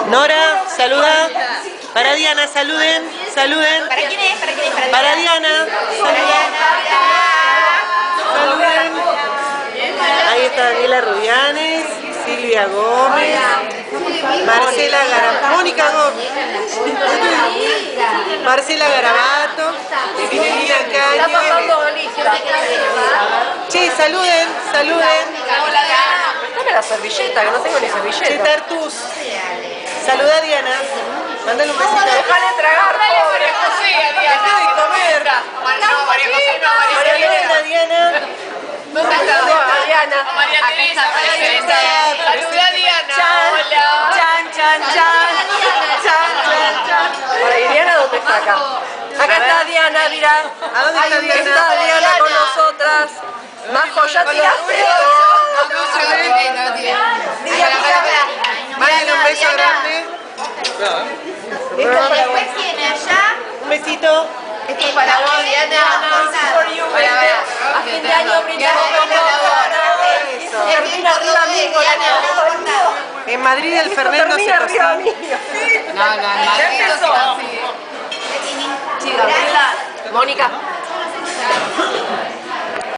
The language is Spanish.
Nora, saluda. Para Diana, saluden, saluden. ¿Para quién es? ¿Para quién es? Para Diana, saluden. Saluden. Ahí está Daniela Rubianes, Silvia Gómez, Marcela Garabato, Mónica Gómez, Marcela Garabato, Filipina Caño. Che, saluden, saluden. Dame la servilleta, que no tengo ni servilleta. Che, Tartus. Saluda a Diana. Mándale un besito. Dejale tragar, pobre. Dejá de comer. No, María José, no, María Elena, Diana. ¿Dónde está Diana? María Teresa, María Teresa. Saluda a Diana. Hola. Chan, chan, chan. Chan, chan, chan. Para, ¿y Diana dónde está acá? Acá está Diana, mira. ¿A dónde está Diana? Está Diana con nosotras. Majo, ya tiraste. Mándale un beso grande. Después tiene allá. Un besito. Este es para vos, Diana. A fin de año brindamos con vos. Termina arriba amigo. En Madrid el Fernet no se Termina arriba pasa. amigo. No, Ya empezó. Gabriela, Mónica.